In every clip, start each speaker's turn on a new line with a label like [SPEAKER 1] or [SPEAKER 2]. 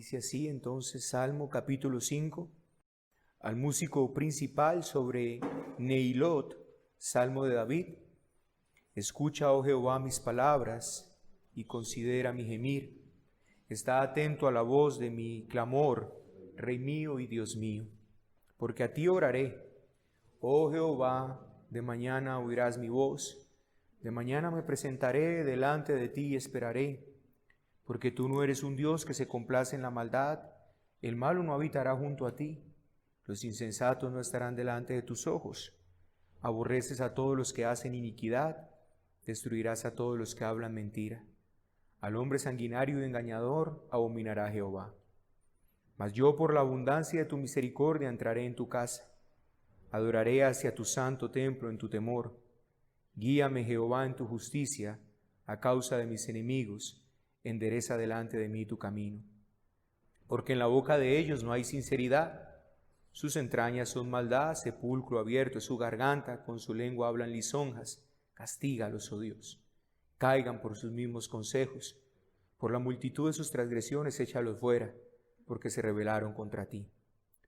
[SPEAKER 1] Dice así entonces Salmo capítulo 5, al músico principal sobre Neilot, Salmo de David. Escucha, oh Jehová, mis palabras y considera mi gemir. Está atento a la voz de mi clamor, Rey mío y Dios mío, porque a ti oraré. Oh Jehová, de mañana oirás mi voz, de mañana me presentaré delante de ti y esperaré. Porque tú no eres un Dios que se complace en la maldad, el malo no habitará junto a ti, los insensatos no estarán delante de tus ojos. Aborreces a todos los que hacen iniquidad, destruirás a todos los que hablan mentira. Al hombre sanguinario y engañador abominará Jehová. Mas yo por la abundancia de tu misericordia entraré en tu casa, adoraré hacia tu santo templo en tu temor. Guíame, Jehová, en tu justicia, a causa de mis enemigos. Endereza delante de mí tu camino. Porque en la boca de ellos no hay sinceridad, sus entrañas son maldad, sepulcro abierto es su garganta, con su lengua hablan lisonjas. Castígalos, oh Dios, caigan por sus mismos consejos, por la multitud de sus transgresiones échalos fuera, porque se rebelaron contra ti.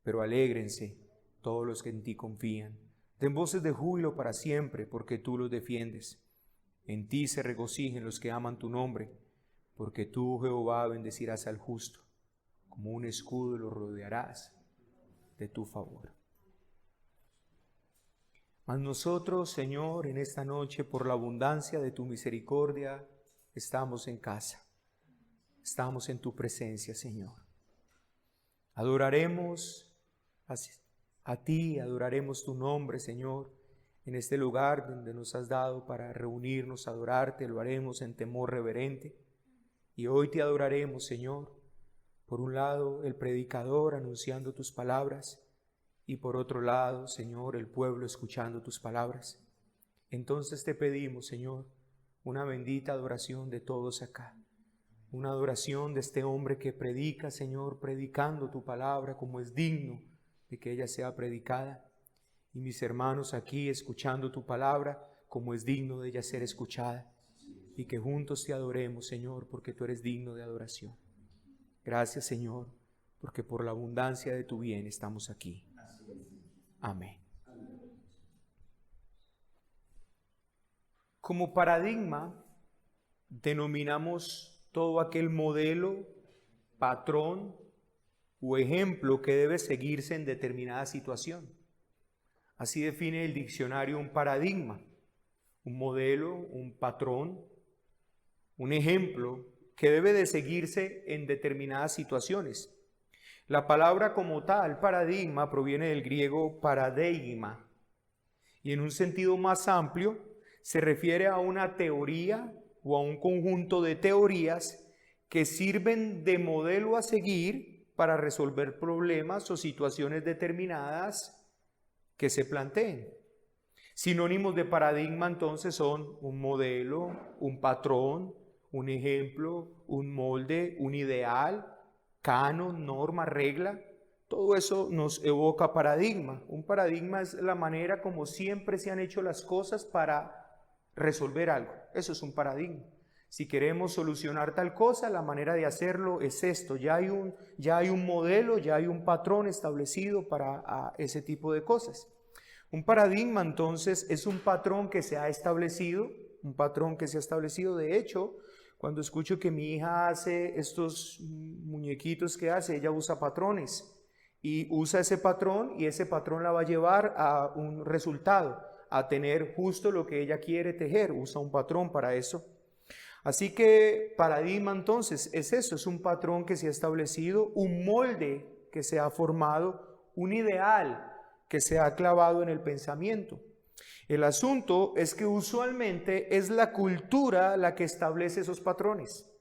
[SPEAKER 1] Pero alégrense todos los que en ti confían, den voces de júbilo para siempre, porque tú los defiendes. En ti se regocijen los que aman tu nombre, porque tú, Jehová, bendecirás al justo, como un escudo lo rodearás de tu favor. Mas nosotros, Señor, en esta noche, por la abundancia de tu misericordia, estamos en casa, estamos en tu presencia, Señor. Adoraremos a ti, adoraremos tu nombre, Señor, en este lugar donde nos has dado para reunirnos, adorarte, lo haremos en temor reverente. Y hoy te adoraremos, Señor, por un lado el predicador anunciando tus palabras y por otro lado, Señor, el pueblo escuchando tus palabras. Entonces te pedimos, Señor, una bendita adoración de todos acá, una adoración de este hombre que predica, Señor, predicando tu palabra como es digno de que ella sea predicada, y mis hermanos aquí escuchando tu palabra como es digno de ella ser escuchada. Y que juntos te adoremos, Señor, porque tú eres digno de adoración. Gracias, Señor, porque por la abundancia de tu bien estamos aquí. Amén. Como paradigma, denominamos todo aquel modelo, patrón o ejemplo que debe seguirse en determinada situación. Así define el diccionario un paradigma, un modelo, un patrón, un ejemplo que debe de seguirse en determinadas situaciones. La palabra como tal, paradigma, proviene del griego paradeigma y en un sentido más amplio se refiere a una teoría o a un conjunto de teorías que sirven de modelo a seguir para resolver problemas o situaciones determinadas que se planteen. Sinónimos de paradigma entonces son un modelo, un patrón, un ejemplo, un molde, un ideal, canon, norma, regla. Todo eso nos evoca paradigma. Un paradigma es la manera como siempre se han hecho las cosas para resolver algo. Eso es un paradigma. Si queremos solucionar tal cosa, la manera de hacerlo es esto. Ya hay un modelo, ya hay un patrón establecido para ese tipo de cosas. Un paradigma entonces es un patrón que se ha establecido, de hecho, cuando escucho que mi hija hace estos muñequitos que hace, ella usa patrones y usa ese patrón y ese patrón la va a llevar a un resultado, a tener justo lo que ella quiere tejer, usa un patrón para eso. Así que paradigma entonces es eso, es un patrón que se ha establecido, un molde que se ha formado, un ideal que se ha clavado en el pensamiento. El asunto es que usualmente es la cultura la que establece esos patrones.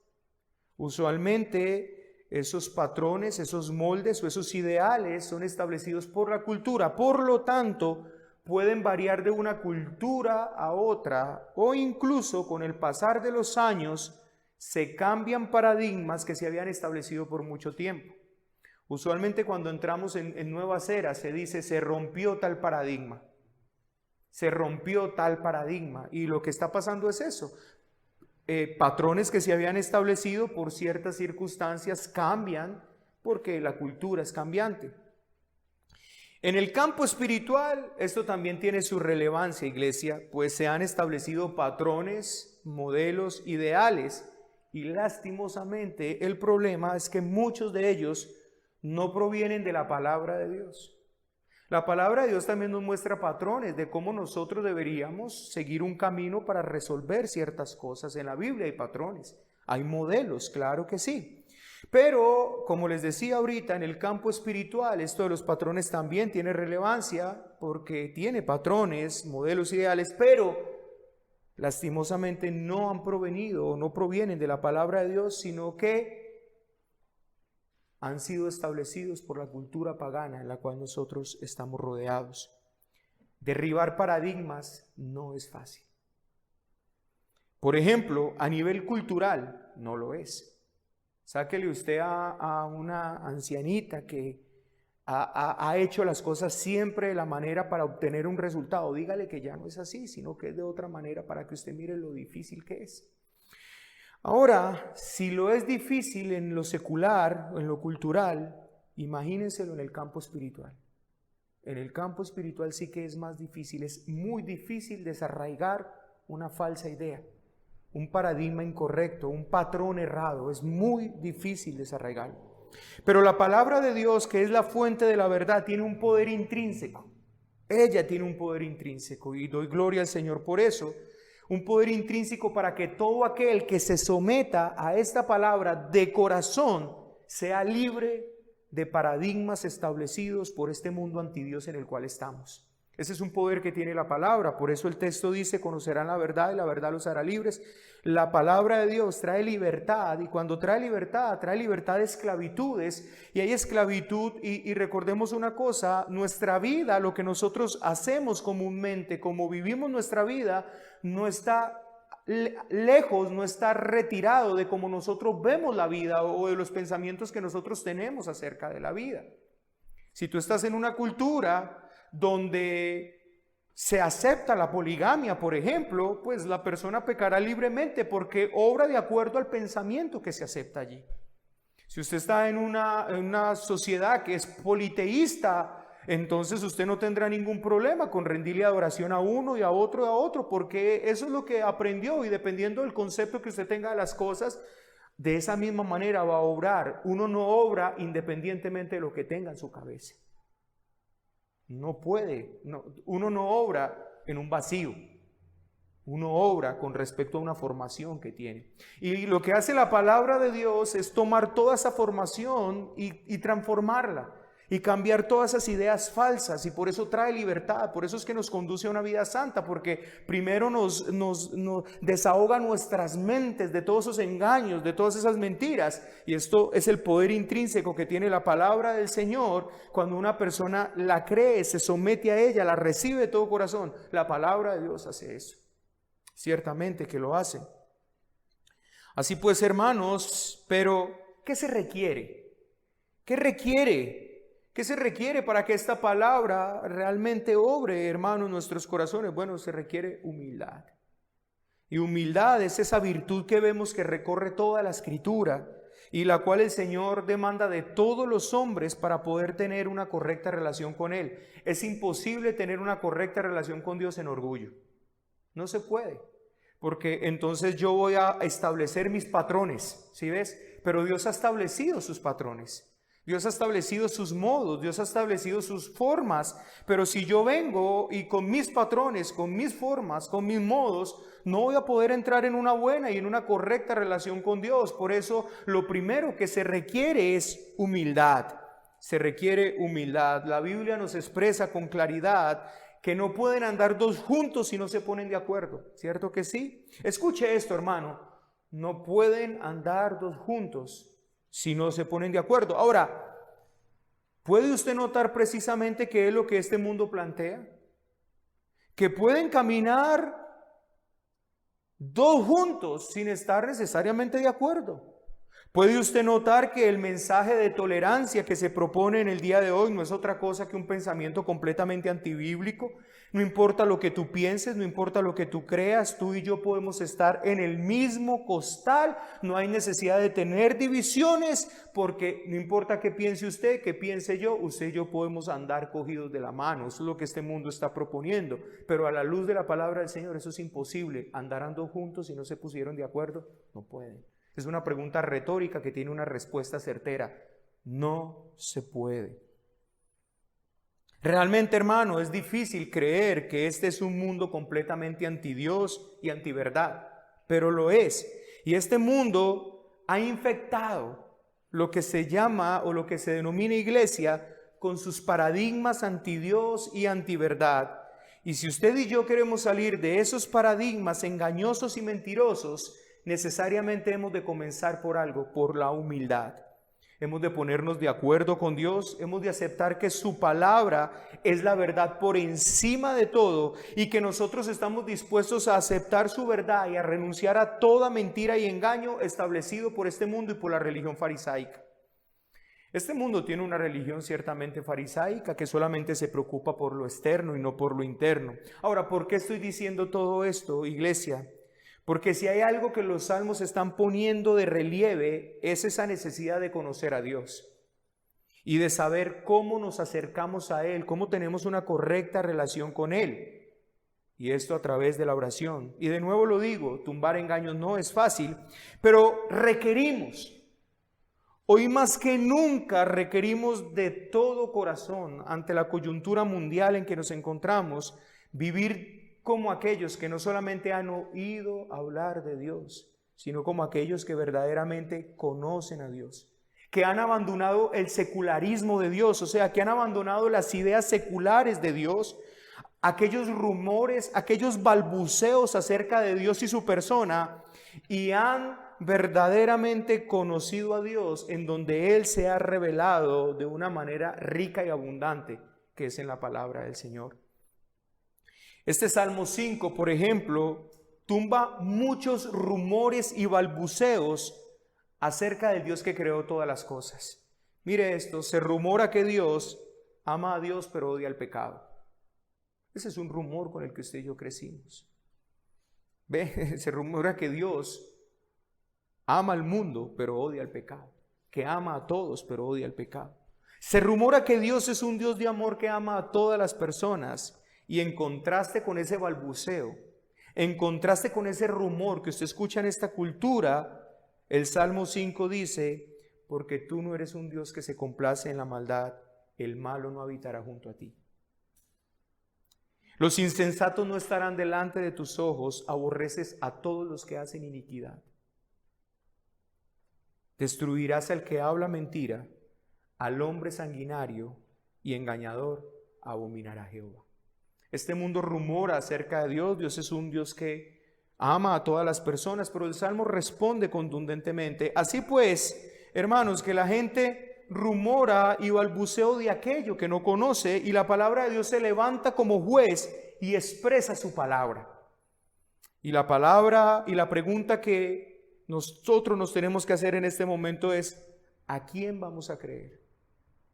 [SPEAKER 1] Usualmente esos patrones, esos moldes o esos ideales son establecidos por la cultura. Por lo tanto, pueden variar de una cultura a otra o incluso con el pasar de los años se cambian paradigmas que se habían establecido por mucho tiempo. Usualmente cuando entramos en nuevas eras se dice se rompió tal paradigma. Se rompió tal paradigma y lo que está pasando es eso. Patrones que se habían establecido por ciertas circunstancias cambian porque la cultura es cambiante. En el campo espiritual, esto también tiene su relevancia, iglesia, pues se han establecido patrones, modelos, ideales, y lastimosamente el problema es que muchos de ellos no provienen de la palabra de Dios. La palabra de Dios también nos muestra patrones de cómo nosotros deberíamos seguir un camino para resolver ciertas cosas. En la Biblia hay patrones, hay modelos, claro que sí. Pero, como les decía ahorita, en el campo espiritual, esto de los patrones también tiene relevancia porque tiene patrones, modelos ideales, pero lastimosamente no han provenido o no provienen de la palabra de Dios, sino que han sido establecidos por la cultura pagana en la cual nosotros estamos rodeados. Derribar paradigmas no es fácil. Por ejemplo, a nivel cultural no lo es. Sáquele usted a una ancianita que ha hecho las cosas siempre de la manera para obtener un resultado. Dígale que ya no es así, sino que es de otra manera para que usted mire lo difícil que es. Ahora, si lo es difícil en lo secular o en lo cultural, imagínenselo en el campo espiritual. En el campo espiritual sí que es más difícil, es muy difícil desarraigar una falsa idea. Un paradigma incorrecto, un patrón errado, es muy difícil desarraigarlo. Pero la palabra de Dios, que es la fuente de la verdad, tiene un poder intrínseco. Ella tiene un poder intrínseco y doy gloria al Señor por eso. Un poder intrínseco para que todo aquel que se someta a esta palabra de corazón sea libre de paradigmas establecidos por este mundo antidios en el cual estamos. Ese es un poder que tiene la palabra, por eso el texto dice, conocerán la verdad y la verdad los hará libres. La palabra de Dios trae libertad y cuando trae libertad de esclavitudes y hay esclavitud y recordemos una cosa, nuestra vida, lo que nosotros hacemos comúnmente, como vivimos nuestra vida, no está lejos, no está retirado de cómo nosotros vemos la vida o de los pensamientos que nosotros tenemos acerca de la vida. Si tú estás en una cultura donde se acepta la poligamia, por ejemplo, pues la persona pecará libremente porque obra de acuerdo al pensamiento que se acepta allí. Si usted está en una sociedad que es politeísta, entonces usted no tendrá ningún problema con rendirle adoración a uno y a otro, porque eso es lo que aprendió y dependiendo del concepto que usted tenga de las cosas, de esa misma manera va a obrar. Uno no obra independientemente de lo que tenga en su cabeza. No puede, uno no obra en un vacío, uno obra con respecto a una formación que tiene. Y lo que hace la palabra de Dios es tomar toda esa formación y transformarla y cambiar todas esas ideas falsas y por eso trae libertad, por eso es que nos conduce a una vida santa, porque primero nos desahoga nuestras mentes de todos esos engaños, de todas esas mentiras y esto es el poder intrínseco que tiene la palabra del Señor cuando una persona la cree, se somete a ella, la recibe de todo corazón. La palabra de Dios hace eso, ciertamente que lo hace. Así pues, hermanos, pero ¿qué se requiere? ¿Qué requiere? ¿Qué se requiere para que esta palabra realmente obre, hermanos, en nuestros corazones? Bueno, se requiere humildad. Y humildad es esa virtud que vemos que recorre toda la Escritura y la cual el Señor demanda de todos los hombres para poder tener una correcta relación con Él. Es imposible tener una correcta relación con Dios en orgullo. No se puede, porque entonces yo voy a establecer mis patrones, ¿sí ves? Pero Dios ha establecido sus patrones. Dios ha establecido sus modos, Dios ha establecido sus formas, pero si yo vengo y con mis patrones, con mis formas, con mis modos, no voy a poder entrar en una buena y en una correcta relación con Dios. Por eso lo primero que se requiere es humildad, se requiere humildad. La Biblia nos expresa con claridad que no pueden andar dos juntos si no se ponen de acuerdo, ¿cierto que sí? Escuche esto, hermano, no pueden andar dos juntos si no se ponen de acuerdo. Ahora, ¿puede usted notar precisamente qué es lo que este mundo plantea? Que pueden caminar dos juntos sin estar necesariamente de acuerdo. ¿Puede usted notar que el mensaje de tolerancia que se propone en el día de hoy no es otra cosa que un pensamiento completamente antibíblico? No importa lo que tú pienses, no importa lo que tú creas, tú y yo podemos estar en el mismo costal. No hay necesidad de tener divisiones, porque no importa qué piense usted, qué piense yo, usted y yo podemos andar cogidos de la mano. Eso es lo que este mundo está proponiendo. Pero a la luz de la palabra del Señor eso es imposible. ¿Andarán dos juntos si no se pusieron de acuerdo? No pueden. Es una pregunta retórica que tiene una respuesta certera. No se puede. Realmente, hermano, es difícil creer que este es un mundo completamente antidios y antiverdad, pero lo es. Y este mundo ha infectado lo que se llama o lo que se denomina iglesia con sus paradigmas antidios y antiverdad. Y si usted y yo queremos salir de esos paradigmas engañosos y mentirosos, necesariamente hemos de comenzar por algo, por la humildad. Hemos de ponernos de acuerdo con Dios, hemos de aceptar que su palabra es la verdad por encima de todo y que nosotros estamos dispuestos a aceptar su verdad y a renunciar a toda mentira y engaño establecido por este mundo y por la religión farisaica. Este mundo tiene una religión ciertamente farisaica que solamente se preocupa por lo externo y no por lo interno. Ahora, ¿por qué estoy diciendo todo esto, iglesia? Porque si hay algo que los salmos están poniendo de relieve es esa necesidad de conocer a Dios y de saber cómo nos acercamos a Él, cómo tenemos una correcta relación con Él. Y esto a través de la oración. Y de nuevo lo digo, tumbar engaños no es fácil, pero requerimos, hoy más que nunca requerimos de todo corazón ante la coyuntura mundial en que nos encontramos, vivir como aquellos que no solamente han oído hablar de Dios, sino como aquellos que verdaderamente conocen a Dios, que han abandonado el secularismo de Dios, o sea, que han abandonado las ideas seculares de Dios, aquellos rumores, aquellos balbuceos acerca de Dios y su persona, y han verdaderamente conocido a Dios en donde Él se ha revelado de una manera rica y abundante, que es en la palabra del Señor. Este Salmo 5, por ejemplo, tumba muchos rumores y balbuceos acerca del Dios que creó todas las cosas. Mire esto, se rumora que Dios ama a Dios pero odia el pecado. Ese es un rumor con el que usted y yo crecimos. ¿Ve? Se rumora que Dios ama al mundo pero odia el pecado, que ama a todos pero odia el pecado. Se rumora que Dios es un Dios de amor que ama a todas las personas. Y en contraste con ese balbuceo, en contraste con ese rumor que usted escucha en esta cultura, el Salmo 5 dice, porque tú no eres un Dios que se complace en la maldad, el malo no habitará junto a ti. Los insensatos no estarán delante de tus ojos, aborreces a todos los que hacen iniquidad. Destruirás al que habla mentira, al hombre sanguinario y engañador abominará Jehová. Este mundo rumora acerca de Dios. Dios es un Dios que ama a todas las personas, pero el Salmo responde contundentemente. Así pues, hermanos, que la gente rumora y balbucea de aquello que no conoce, y la palabra de Dios se levanta como juez y expresa su palabra. Y la palabra y la pregunta que nosotros nos tenemos que hacer en este momento es, ¿a quién vamos a creer?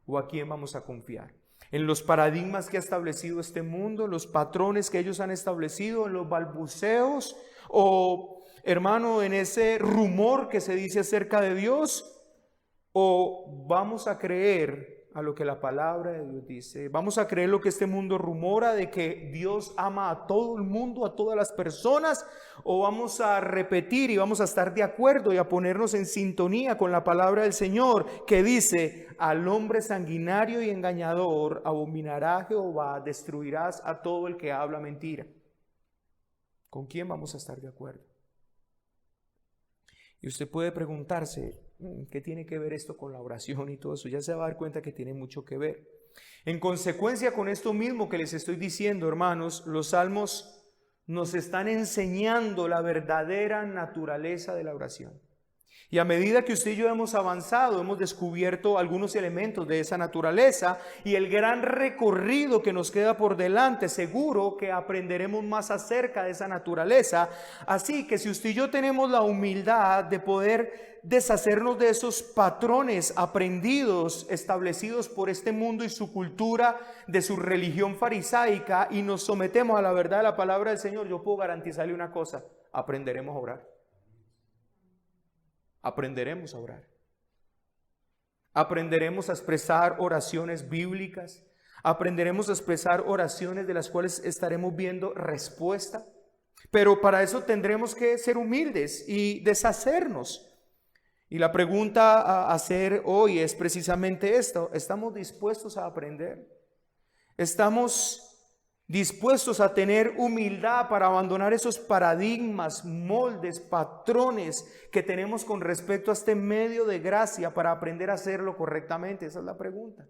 [SPEAKER 1] ¿O a quién vamos a confiar? En los paradigmas que ha establecido este mundo, los patrones que ellos han establecido, en los balbuceos o, hermano, en ese rumor que se dice acerca de Dios, o vamos a creer a lo que la palabra de Dios dice, vamos a creer lo que este mundo rumora de que Dios ama a todo el mundo, a todas las personas, o vamos a repetir y vamos a estar de acuerdo y a ponernos en sintonía con la palabra del Señor que dice, al hombre sanguinario y engañador abominará Jehová, destruirás a todo el que habla mentira. ¿Con quién vamos a estar de acuerdo? Y usted puede preguntarse, ¿qué tiene que ver esto con la oración y todo eso? Ya se va a dar cuenta que tiene mucho que ver. En consecuencia con esto mismo que les estoy diciendo, hermanos, los salmos nos están enseñando la verdadera naturaleza de la oración. Y a medida que usted y yo hemos avanzado, hemos descubierto algunos elementos de esa naturaleza y el gran recorrido que nos queda por delante, seguro que aprenderemos más acerca de esa naturaleza. Así que si usted y yo tenemos la humildad de poder deshacernos de esos patrones aprendidos, establecidos por este mundo y su cultura, de su religión farisaica, y nos sometemos a la verdad de la palabra del Señor, yo puedo garantizarle una cosa: aprenderemos a orar. Aprenderemos a orar. Aprenderemos a expresar oraciones bíblicas. Aprenderemos a expresar oraciones de las cuales estaremos viendo respuesta. Pero para eso tendremos que ser humildes y deshacernos. Y la pregunta a hacer hoy es precisamente esto: ¿estamos dispuestos a aprender? ¿Estamos dispuestos a tener humildad para abandonar esos paradigmas, moldes, patrones que tenemos con respecto a este medio de gracia para aprender a hacerlo correctamente? Esa es la pregunta.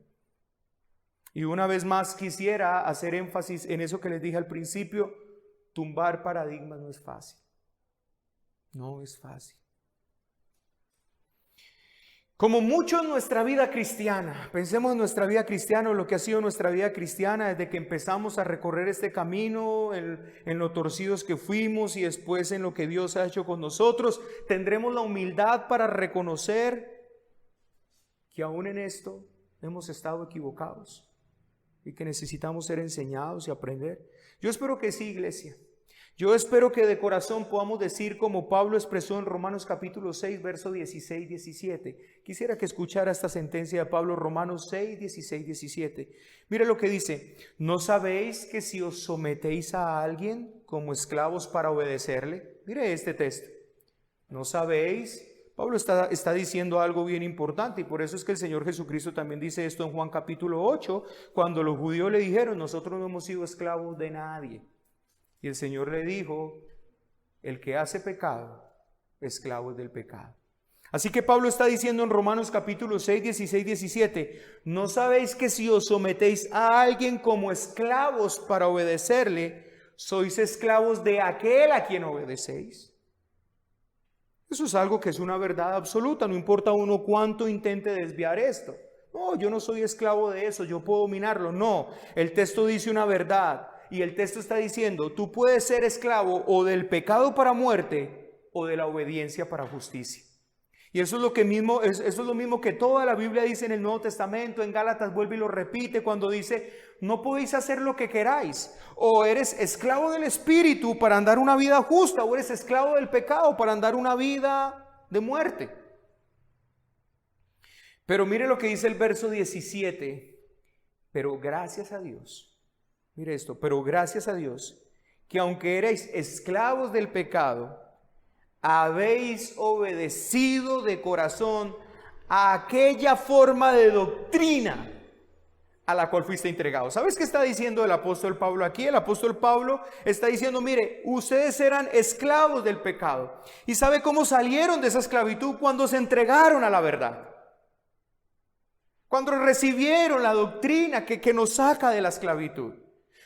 [SPEAKER 1] Y una vez más quisiera hacer énfasis en eso que les dije al principio: tumbar paradigmas no es fácil. No es fácil. Como mucho en nuestra vida cristiana, pensemos en nuestra vida cristiana, lo que ha sido nuestra vida cristiana desde que empezamos a recorrer este camino, en lo torcidos que fuimos y después en lo que Dios ha hecho con nosotros, tendremos la humildad para reconocer que aún en esto hemos estado equivocados y que necesitamos ser enseñados y aprender. Yo espero que sí, iglesia. Yo espero que de corazón podamos decir como Pablo expresó en Romanos capítulo 6, verso 16-17. Quisiera que escuchara esta sentencia de Pablo, Romanos 6, 16-17. Mire lo que dice: ¿no sabéis que si os sometéis a alguien como esclavos para obedecerle? Mire este texto. ¿No sabéis? Pablo está diciendo algo bien importante, y por eso es que el Señor Jesucristo también dice esto en Juan capítulo 8, cuando los judíos le dijeron: nosotros no hemos sido esclavos de nadie. Y el Señor le dijo: el que hace pecado, esclavo es del pecado. Así que Pablo está diciendo en Romanos capítulo 6, 16, 17, ¿no sabéis que si os sometéis a alguien como esclavos para obedecerle, sois esclavos de aquel a quien obedecéis? Eso es algo que es una verdad absoluta, no importa uno cuánto intente desviar esto. No, yo no soy esclavo de eso, yo puedo dominarlo. No, el texto dice una verdad. Y el texto está diciendo: tú puedes ser esclavo o del pecado para muerte o de la obediencia para justicia. Y eso es lo mismo que toda la Biblia dice en el Nuevo Testamento. En Gálatas vuelve y lo repite cuando dice: no podéis hacer lo que queráis. O eres esclavo del Espíritu para andar una vida justa, o eres esclavo del pecado para andar una vida de muerte. Pero mire lo que dice el verso 17. Pero gracias a Dios. Mire esto: pero gracias a Dios, que aunque erais esclavos del pecado, habéis obedecido de corazón a aquella forma de doctrina a la cual fuiste entregado. ¿Sabes qué está diciendo el apóstol Pablo aquí? El apóstol Pablo está diciendo: mire, ustedes eran esclavos del pecado. ¿Y sabe cómo salieron de esa esclavitud? Cuando se entregaron a la verdad. Cuando recibieron la doctrina que nos saca de la esclavitud.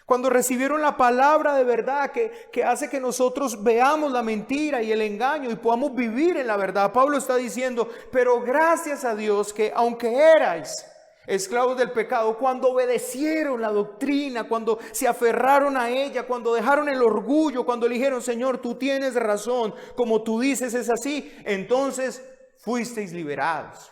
[SPEAKER 1] Cuando recibieron la palabra de verdad que hace que nosotros veamos la mentira y el engaño y podamos vivir en la verdad. Pablo está diciendo: pero gracias a Dios que aunque erais esclavos del pecado, cuando obedecieron la doctrina, cuando se aferraron a ella, cuando dejaron el orgullo, cuando le dijeron: Señor, tú tienes razón, como tú dices es así, entonces fuisteis liberados.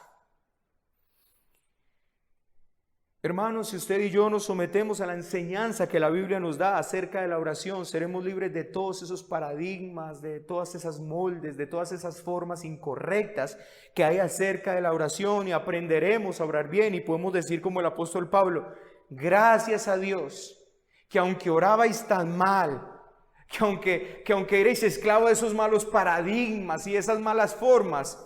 [SPEAKER 1] Hermanos, si usted y yo nos sometemos a la enseñanza que la Biblia nos da acerca de la oración, seremos libres de todos esos paradigmas, de todas esas moldes, de todas esas formas incorrectas que hay acerca de la oración, y aprenderemos a orar bien, y podemos decir como el apóstol Pablo: gracias a Dios que aunque orabais tan mal, que aunque erais esclavos de esos malos paradigmas y esas malas formas,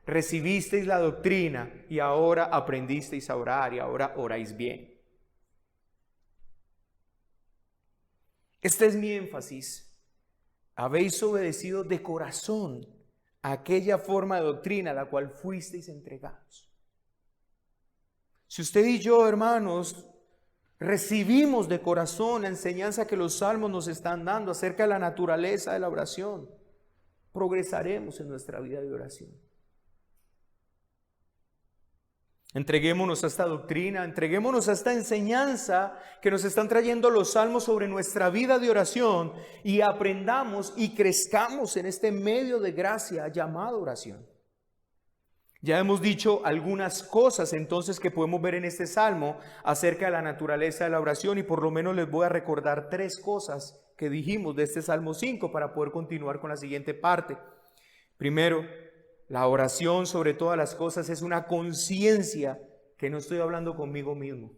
[SPEAKER 1] recibisteis la doctrina y ahora aprendisteis a orar y ahora oráis bien. Este es mi énfasis. Habéis obedecido de corazón a aquella forma de doctrina a la cual fuisteis entregados. Si usted y yo, hermanos, recibimos de corazón la enseñanza que los salmos nos están dando acerca de la naturaleza de la oración, progresaremos en nuestra vida de oración. Entreguémonos a esta doctrina, entreguémonos a esta enseñanza que nos están trayendo los salmos sobre nuestra vida de oración y aprendamos y crezcamos en este medio de gracia llamado oración. Ya hemos dicho algunas cosas entonces que podemos ver en este salmo acerca de la naturaleza de la oración y por lo menos les voy a recordar 3 cosas que dijimos de este Salmo 5 para poder continuar con la siguiente parte. Primero, la oración sobre todas las cosas es una conciencia que no estoy hablando conmigo mismo.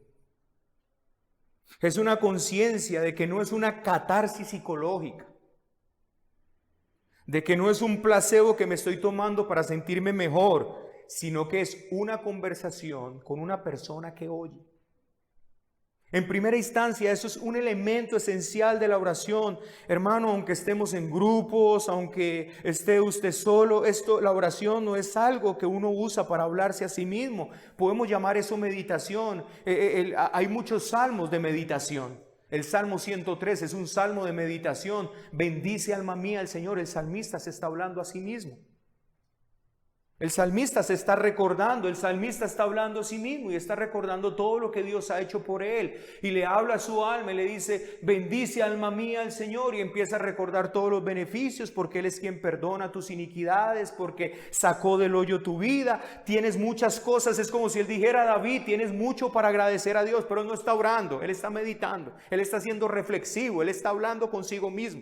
[SPEAKER 1] Es una conciencia de que no es una catarsis psicológica, de que no es un placebo que me estoy tomando para sentirme mejor, sino que es una conversación con una persona que oye. En primera instancia, eso es un elemento esencial de la oración. Hermano, aunque estemos en grupos, aunque esté usted solo, la oración no es algo que uno usa para hablarse a sí mismo. Podemos llamar eso meditación. Hay muchos salmos de meditación. El Salmo 103 es un salmo de meditación. Bendice alma mía al Señor. El salmista se está hablando a sí mismo. El salmista se está recordando, el salmista está hablando a sí mismo y está recordando todo lo que Dios ha hecho por él. Y le habla a su alma y le dice, bendice alma mía al Señor, y empieza a recordar todos los beneficios, porque Él es quien perdona tus iniquidades, porque sacó del hoyo tu vida. Tienes muchas cosas, es como si él dijera a David, tienes mucho para agradecer a Dios, pero no está orando, él está meditando, él está siendo reflexivo, él está hablando consigo mismo.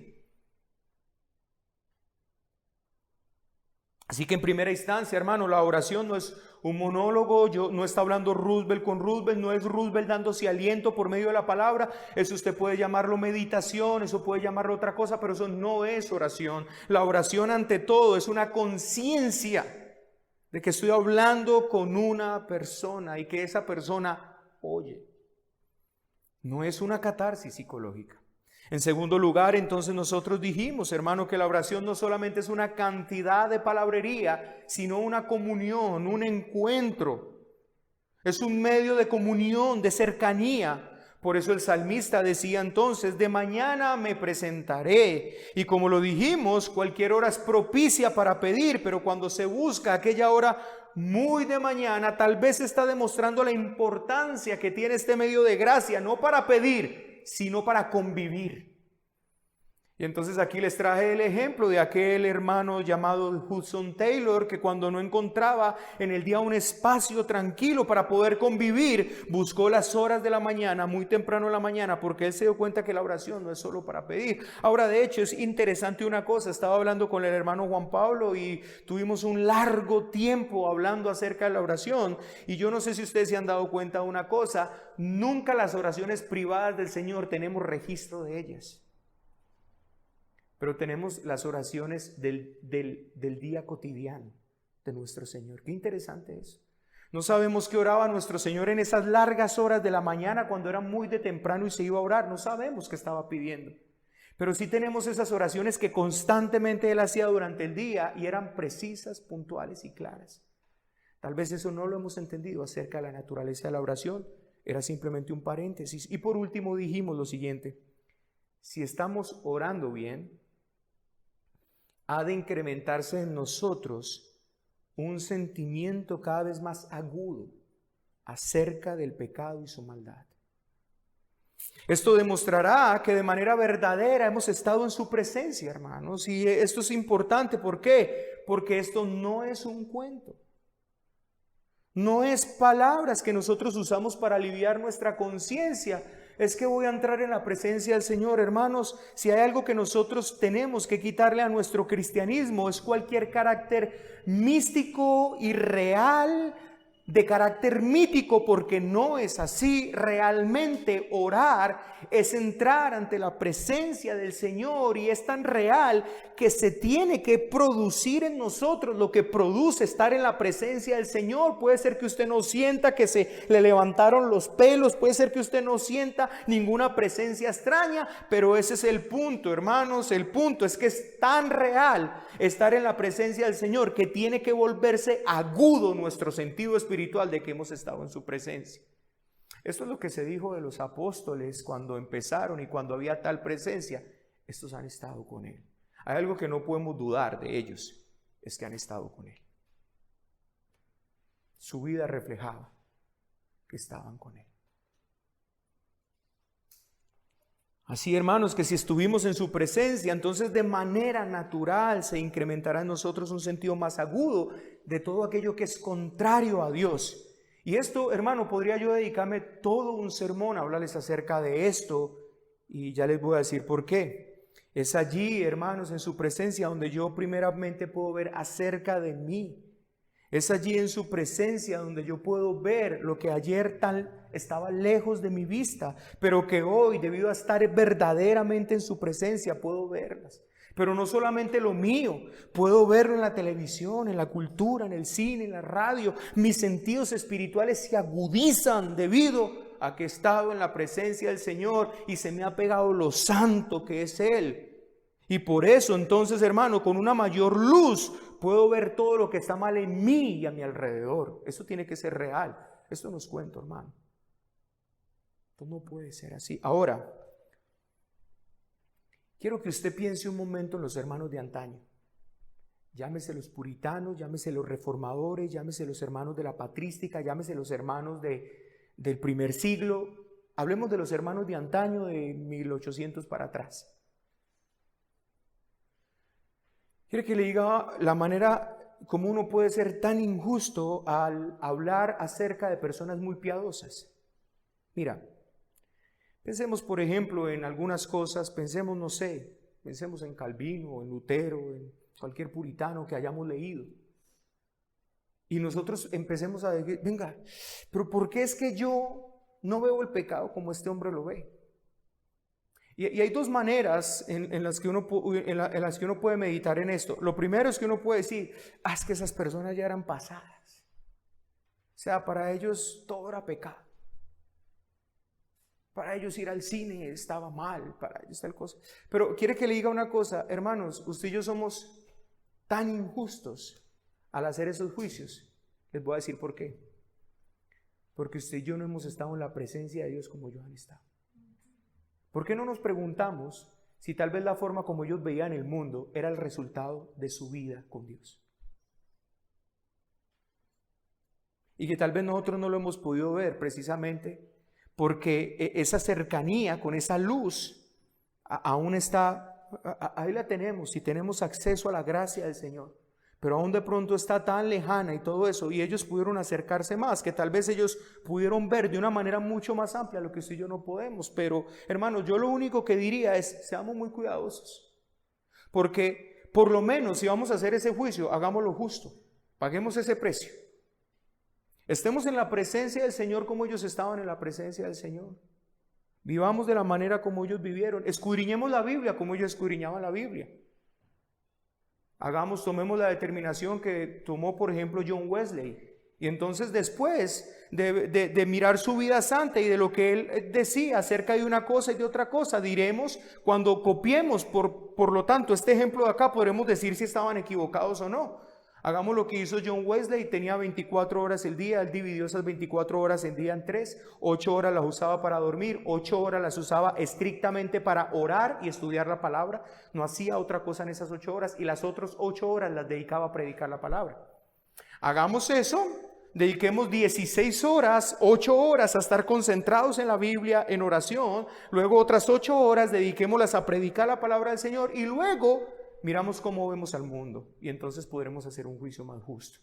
[SPEAKER 1] Así que en primera instancia, hermano, la oración no es un monólogo, no está hablando Roosevelt con Roosevelt, no es Roosevelt dándose aliento por medio de la palabra. Eso usted puede llamarlo meditación, eso puede llamarlo otra cosa, pero eso no es oración. La oración ante todo es una conciencia de que estoy hablando con una persona y que esa persona oye. No es una catarsis psicológica. En segundo lugar, entonces nosotros dijimos, hermano, que la oración no solamente es una cantidad de palabrería, sino una comunión, un encuentro. Es un medio de comunión, de cercanía. Por eso el salmista decía entonces, de mañana me presentaré. Y como lo dijimos, cualquier hora es propicia para pedir, pero cuando se busca aquella hora muy de mañana, tal vez está demostrando la importancia que tiene este medio de gracia, no para pedir, sino para convivir. Y entonces aquí les traje el ejemplo de aquel hermano llamado Hudson Taylor, que cuando no encontraba en el día un espacio tranquilo para poder convivir, buscó las horas de la mañana, muy temprano en la mañana, porque él se dio cuenta que la oración no es solo para pedir. Ahora, de hecho, es interesante una cosa. Estaba hablando con el hermano Juan Pablo y tuvimos un largo tiempo hablando acerca de la oración. Y yo no sé si ustedes se han dado cuenta de una cosa: nunca las oraciones privadas del Señor tenemos registro de ellas. Pero tenemos las oraciones del día cotidiano de nuestro Señor. Qué interesante eso. No sabemos qué oraba nuestro Señor en esas largas horas de la mañana cuando era muy de temprano y se iba a orar. No sabemos qué estaba pidiendo. Pero sí tenemos esas oraciones que constantemente Él hacía durante el día y eran precisas, puntuales y claras. Tal vez eso no lo hemos entendido acerca de la naturaleza de la oración. Era simplemente un paréntesis. Y por último dijimos lo siguiente: si estamos orando bien, ha de incrementarse en nosotros un sentimiento cada vez más agudo acerca del pecado y su maldad. Esto demostrará que de manera verdadera hemos estado en su presencia, hermanos. Y esto es importante. ¿Por qué? Porque esto no es un cuento. No es palabras que nosotros usamos para aliviar nuestra conciencia. Es que voy a entrar en la presencia del Señor. Hermanos, si hay algo que nosotros tenemos que quitarle a nuestro cristianismo, es cualquier carácter místico y real, de carácter mítico, porque no es así. Realmente orar es entrar ante la presencia del Señor, y es tan real que se tiene que producir en nosotros lo que produce estar en la presencia del Señor. Puede ser que usted no sienta que se le levantaron los pelos, puede ser que usted no sienta ninguna presencia extraña, pero ese es el punto, hermanos. El punto es que es tan real estar en la presencia del Señor que tiene que volverse agudo nuestro sentido espiritual de que hemos estado en su presencia. Esto es lo que se dijo de los apóstoles cuando empezaron y cuando había tal presencia. Estos han estado con Él. Hay algo que no podemos dudar de ellos, es que han estado con Él. Su vida reflejaba que estaban con él. Así, hermanos, que si estuvimos en su presencia, entonces de manera natural se incrementará en nosotros un sentido más agudo de todo aquello que es contrario a Dios. Y esto, hermano, podría yo dedicarme todo un sermón a hablarles acerca de esto, y ya les voy a decir por qué. Es allí, hermanos, en su presencia donde yo primeramente puedo ver acerca de mí. Es allí en su presencia donde yo puedo ver lo que ayer estaba lejos de mi vista, pero que hoy, debido a estar verdaderamente en su presencia, puedo verlas. Pero no solamente lo mío, puedo verlo en la televisión, en la cultura, en el cine, en la radio. Mis sentidos espirituales se agudizan debido a que he estado en la presencia del Señor y se me ha pegado lo santo que es Él. Y por eso entonces, hermano, con una mayor luz puedo ver todo lo que está mal en mí y a mi alrededor. Eso tiene que ser real. Esto no es cuento, hermano. Esto no puede ser así. Ahora, quiero que usted piense un momento en los hermanos de antaño. Llámese los puritanos, llámese los reformadores, llámese los hermanos de la patrística, llámese los hermanos del primer siglo. Hablemos de los hermanos de antaño, de 1800 para atrás. Quiero que le diga la manera como uno puede ser tan injusto al hablar acerca de personas muy piadosas. Mira, pensemos por ejemplo en algunas cosas, pensemos, no sé, pensemos en Calvino, en Lutero, en cualquier puritano que hayamos leído. Y nosotros empecemos a decir, venga, pero ¿por qué es que yo no veo el pecado como este hombre lo ve? Y hay dos maneras en las que uno puede meditar en esto. Lo primero es que uno puede decir, es que esas personas ya eran pasadas. O sea, para ellos todo era pecado. Para ellos ir al cine estaba mal, para ellos tal cosa. Pero quiere que le diga una cosa, hermanos, usted y yo somos tan injustos al hacer esos juicios. Les voy a decir por qué. Porque usted y yo no hemos estado en la presencia de Dios como ellos han estado. ¿Por qué no nos preguntamos si tal vez la forma como ellos veían el mundo era el resultado de su vida con Dios? Y que tal vez nosotros no lo hemos podido ver precisamente porque esa cercanía con esa luz aún está, ahí la tenemos y tenemos acceso a la gracia del Señor. Pero aún de pronto está tan lejana y todo eso, y ellos pudieron acercarse más, que tal vez ellos pudieron ver de una manera mucho más amplia lo que usted y yo no podemos. Pero, hermanos, yo lo único que diría es, seamos muy cuidadosos. Porque, por lo menos, si vamos a hacer ese juicio, hagámoslo justo. Paguemos ese precio. Estemos en la presencia del Señor como ellos estaban en la presencia del Señor. Vivamos de la manera como ellos vivieron. Escudriñemos la Biblia como ellos escudriñaban la Biblia. Tomemos la determinación que tomó, por ejemplo, John Wesley. Y entonces después de mirar su vida santa y de lo que él decía acerca de una cosa y de otra cosa, diremos, cuando copiemos, por lo tanto, este ejemplo de acá, podremos decir si estaban equivocados o no. Hagamos lo que hizo John Wesley, tenía 24 horas el día, él dividió esas 24 horas el día en 3, 8 horas las usaba para dormir, 8 horas las usaba estrictamente para orar y estudiar la palabra, no hacía otra cosa en esas 8 horas y las otras 8 horas las dedicaba a predicar la palabra. Hagamos eso, dediquemos 16 horas, 8 horas a estar concentrados en la Biblia, en oración, luego otras 8 horas dediquémoslas a predicar la palabra del Señor y luego miramos cómo vemos al mundo y entonces podremos hacer un juicio más justo.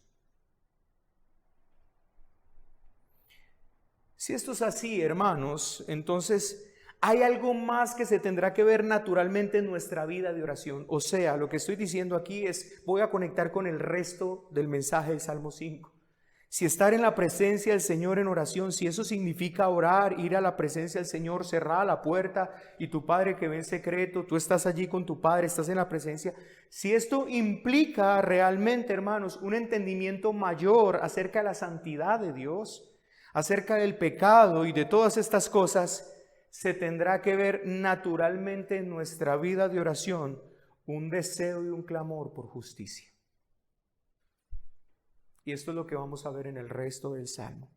[SPEAKER 1] Si esto es así, hermanos, entonces hay algo más que se tendrá que ver naturalmente en nuestra vida de oración. O sea, lo que estoy diciendo aquí es, voy a conectar con el resto del mensaje del Salmo 5. Si estar en la presencia del Señor en oración, si eso significa orar, ir a la presencia del Señor, cerrar la puerta y tu Padre que ve en secreto, tú estás allí con tu Padre, estás en la presencia. Si esto implica realmente, hermanos, un entendimiento mayor acerca de la santidad de Dios, acerca del pecado y de todas estas cosas, se tendrá que ver naturalmente en nuestra vida de oración un deseo y un clamor por justicia. Y esto es lo que vamos a ver en el resto del Salmo.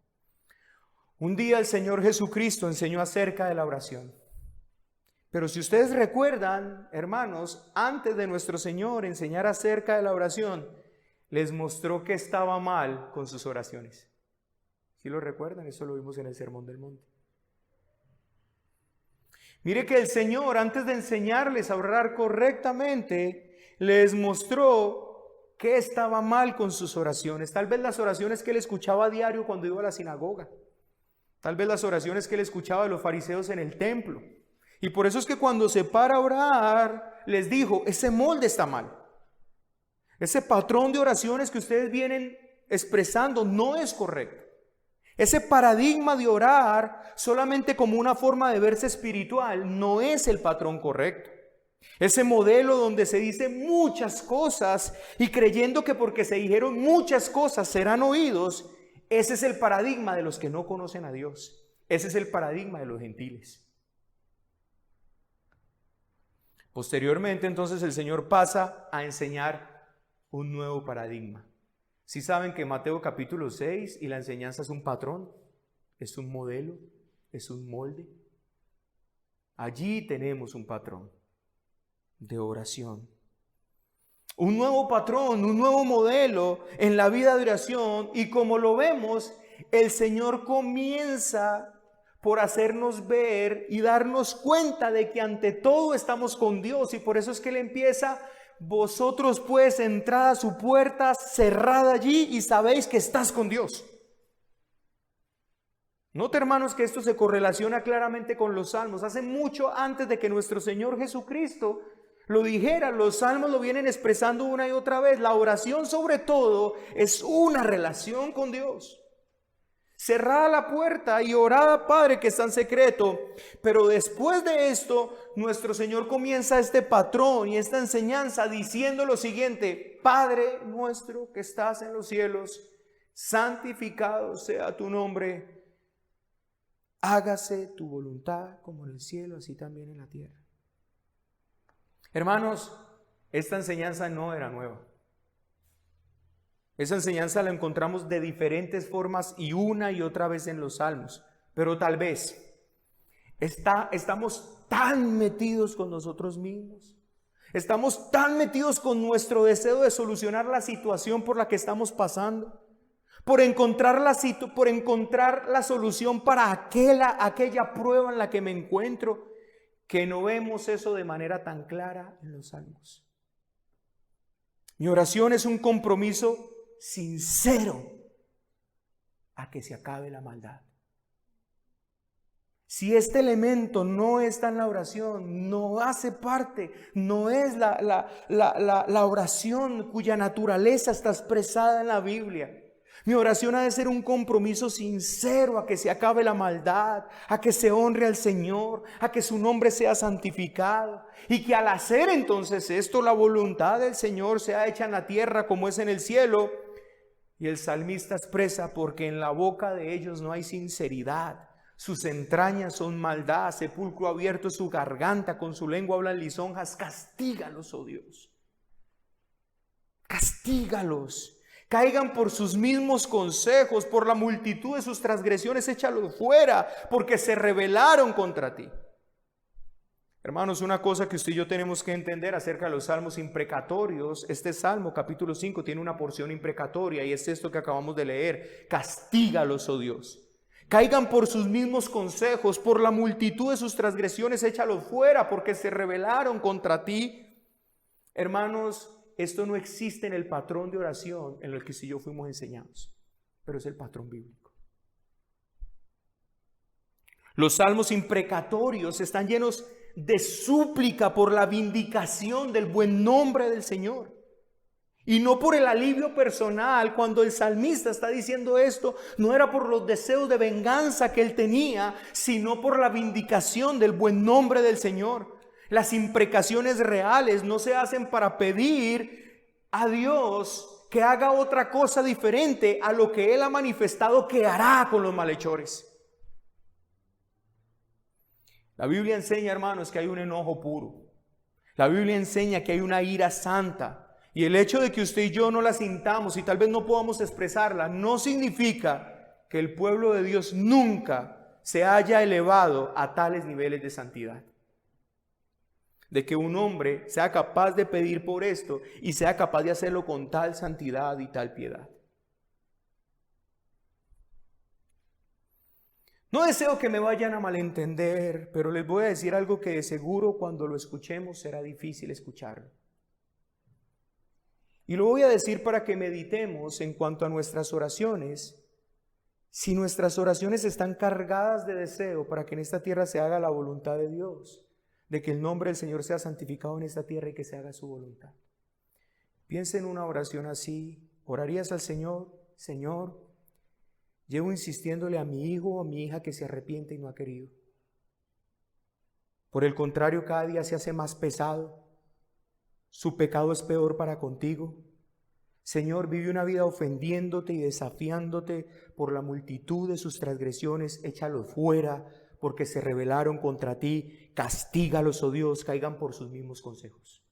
[SPEAKER 1] Un día el Señor Jesucristo enseñó acerca de la oración. Pero si ustedes recuerdan, hermanos, antes de nuestro Señor enseñar acerca de la oración, les mostró que estaba mal con sus oraciones. ¿Sí lo recuerdan? Eso lo vimos en el Sermón del Monte. Mire que el Señor, antes de enseñarles a orar correctamente, les mostró qué estaba mal con sus oraciones. Tal vez las oraciones que él escuchaba a diario cuando iba a la sinagoga. Tal vez las oraciones que él escuchaba de los fariseos en el templo. Y por eso es que cuando se para a orar, les dijo, ese molde está mal. Ese patrón de oraciones que ustedes vienen expresando no es correcto. Ese paradigma de orar solamente como una forma de verse espiritual no es el patrón correcto. Ese modelo donde se dice muchas cosas y creyendo que porque se dijeron muchas cosas serán oídos, ese es el paradigma de los que no conocen a Dios. Ese es el paradigma de los gentiles. Posteriormente, entonces, el Señor pasa a enseñar un nuevo paradigma. Si saben que Mateo capítulo 6 y la enseñanza es un patrón, es un modelo, es un molde. Allí tenemos un patrón de oración. Un nuevo patrón, un nuevo modelo en la vida de oración. Y como lo vemos, el Señor comienza por hacernos ver y darnos cuenta de que ante todo estamos con Dios. Y por eso es que Él empieza: vosotros pues entrad a su puerta cerrada allí y sabéis que estás con Dios. Note, hermanos, que esto se correlaciona claramente con los salmos. Hace mucho antes de que nuestro Señor Jesucristo lo dijera, los salmos lo vienen expresando una y otra vez. La oración sobre todo es una relación con Dios. Cerrada la puerta y orad, Padre que está en secreto. Pero después de esto, nuestro Señor comienza este patrón y esta enseñanza diciendo lo siguiente: Padre nuestro que estás en los cielos, santificado sea tu nombre. Hágase tu voluntad como en el cielo, así también en la tierra. Hermanos, esta enseñanza no era nueva. Esa enseñanza la encontramos de diferentes formas y una y otra vez en los salmos. Pero tal vez estamos tan metidos con nosotros mismos. Estamos tan metidos con nuestro deseo de solucionar la situación por la que estamos pasando. Por encontrar la solución para aquella prueba en la que me encuentro, que no vemos eso de manera tan clara en los salmos. Mi oración es un compromiso sincero a que se acabe la maldad. Si este elemento no está en la oración, no hace parte, no es la oración cuya naturaleza está expresada en la Biblia. Mi oración ha de ser un compromiso sincero a que se acabe la maldad, a que se honre al Señor, a que su nombre sea santificado. Y que al hacer entonces esto, la voluntad del Señor sea hecha en la tierra como es en el cielo. Y el salmista expresa: porque en la boca de ellos no hay sinceridad. Sus entrañas son maldad, sepulcro abierto es su garganta, con su lengua hablan lisonjas. Castígalos, oh Dios. Castígalos. Caigan por sus mismos consejos, por la multitud de sus transgresiones, échalos fuera, porque se rebelaron contra ti. Hermanos, una cosa que usted y yo tenemos que entender acerca de los salmos imprecatorios: este salmo, capítulo 5, tiene una porción imprecatoria, y es esto que acabamos de leer: castígalos, oh Dios. Caigan por sus mismos consejos, por la multitud de sus transgresiones, échalos fuera, porque se rebelaron contra ti. Hermanos, esto no existe en el patrón de oración en el que si yo fuimos enseñados, pero es el patrón bíblico. Los salmos imprecatorios están llenos de súplica por la vindicación del buen nombre del Señor. Y no por el alivio personal. Cuando el salmista está diciendo esto, no era por los deseos de venganza que él tenía, sino por la vindicación del buen nombre del Señor. Las imprecaciones reales no se hacen para pedir a Dios que haga otra cosa diferente a lo que Él ha manifestado que hará con los malhechores. La Biblia enseña, hermanos, que hay un enojo puro. La Biblia enseña que hay una ira santa. Y el hecho de que usted y yo no la sintamos y tal vez no podamos expresarla, no significa que el pueblo de Dios nunca se haya elevado a tales niveles de santidad. De que un hombre sea capaz de pedir por esto y sea capaz de hacerlo con tal santidad y tal piedad. No deseo que me vayan a malentender, pero les voy a decir algo que de seguro cuando lo escuchemos será difícil escucharlo. Y lo voy a decir para que meditemos en cuanto a nuestras oraciones. Si nuestras oraciones están cargadas de deseo para que en esta tierra se haga la voluntad de Dios, de que el nombre del Señor sea santificado en esta tierra y que se haga su voluntad. Piensa en una oración así. ¿Orarías al Señor? Señor, llevo insistiéndole a mi hijo o a mi hija que se arrepiente y no ha querido. Por el contrario, cada día se hace más pesado. Su pecado es peor para contigo. Señor, vive una vida ofendiéndote y desafiándote por la multitud de sus transgresiones. Échalos fuera porque se rebelaron contra ti. Castígalos, oh Dios, caigan por sus mismos consejos.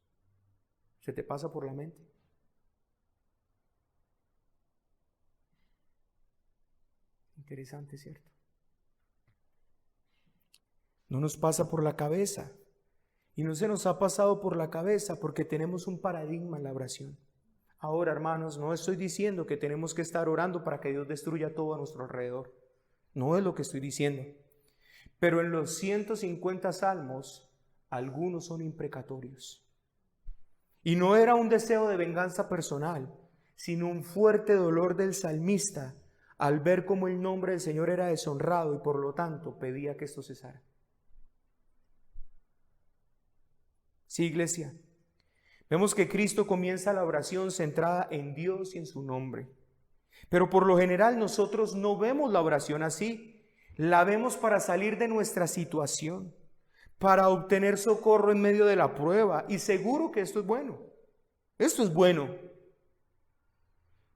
[SPEAKER 1] ¿Se te pasa por la mente? Interesante, ¿cierto? No nos pasa por la cabeza. Y no se nos ha pasado por la cabeza porque tenemos un paradigma en la oración. Ahora, hermanos, no estoy diciendo que tenemos que estar orando para que Dios destruya todo a nuestro alrededor. No es lo que estoy diciendo. Pero en los 150 salmos, algunos son imprecatorios. Y no era un deseo de venganza personal, sino un fuerte dolor del salmista al ver cómo el nombre del Señor era deshonrado y por lo tanto pedía que esto cesara. Sí, iglesia. Vemos que Cristo comienza la oración centrada en Dios y en su nombre. Pero por lo general nosotros no vemos la oración así. La vemos para salir de nuestra situación, para obtener socorro en medio de la prueba. Y seguro que esto es bueno. Esto es bueno.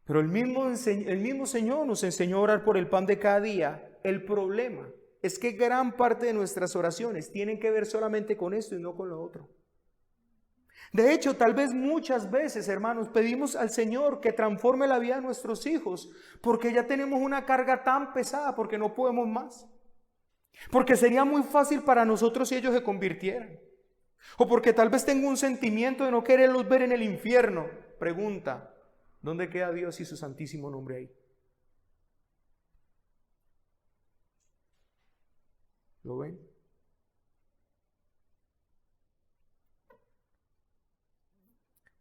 [SPEAKER 1] Pero el mismo Señor nos enseñó a orar por el pan de cada día. El problema es que gran parte de nuestras oraciones tienen que ver solamente con esto y no con lo otro. De hecho, tal vez muchas veces, hermanos, pedimos al Señor que transforme la vida de nuestros hijos porque ya tenemos una carga tan pesada porque no podemos más. Porque sería muy fácil para nosotros si ellos se convirtieran. O porque tal vez tengo un sentimiento de no quererlos ver en el infierno. Pregunta, ¿dónde queda Dios y su santísimo nombre ahí? ¿Lo ven?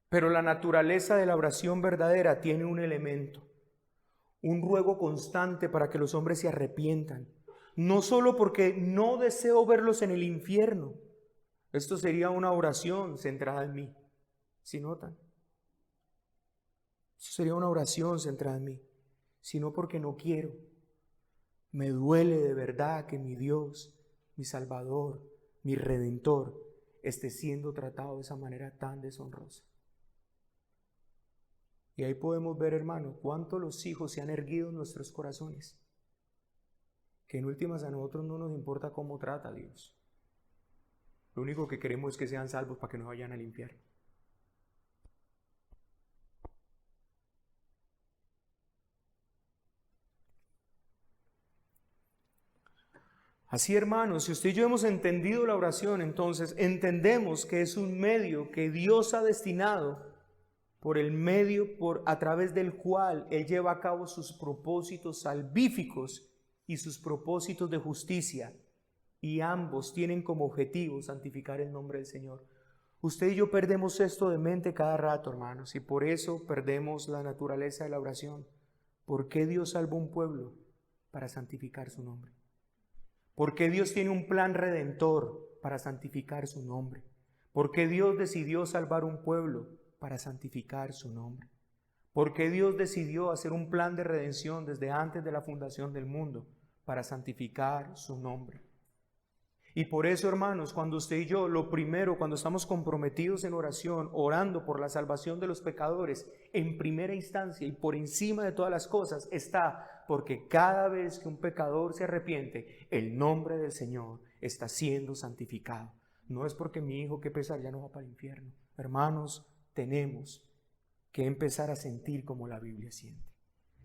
[SPEAKER 1] Pero la naturaleza de la oración verdadera tiene un elemento, un ruego constante para que los hombres se arrepientan. No solo porque no deseo verlos en el infierno. Esto sería una oración centrada en mí. ¿Sí notan? Esto sería una oración centrada en mí. Sino porque no quiero. Me duele de verdad que mi Dios, mi Salvador, mi Redentor, esté siendo tratado de esa manera tan deshonrosa. Y ahí podemos ver, hermano, cuánto los hijos se han erguido en nuestros corazones. Que en últimas a nosotros no nos importa cómo trata Dios. Lo único que queremos es que sean salvos para que no vayan al infierno. Así, hermanos, si usted y yo hemos entendido la oración, entonces entendemos que es un medio que Dios ha destinado a través del cual Él lleva a cabo sus propósitos salvíficos y sus propósitos de justicia. Y ambos tienen como objetivo santificar el nombre del Señor. Usted y yo perdemos esto de mente cada rato, hermanos, y por eso perdemos la naturaleza de la oración. ¿Por qué Dios salvó un pueblo? Para santificar su nombre. ¿Por qué Dios tiene un plan redentor? Para santificar su nombre. ¿Por qué Dios decidió salvar un pueblo? Para santificar su nombre. ¿Por qué Dios decidió hacer un plan de redención desde antes de la fundación del mundo? Para santificar su nombre. Y por eso, hermanos, cuando usted y yo, lo primero, cuando estamos comprometidos en oración, orando por la salvación de los pecadores, en primera instancia y por encima de todas las cosas, está porque cada vez que un pecador se arrepiente, el nombre del Señor está siendo santificado. No es porque mi hijo, qué pesar, ya no va para el infierno. Hermanos, tenemos que empezar a sentir como la Biblia siente.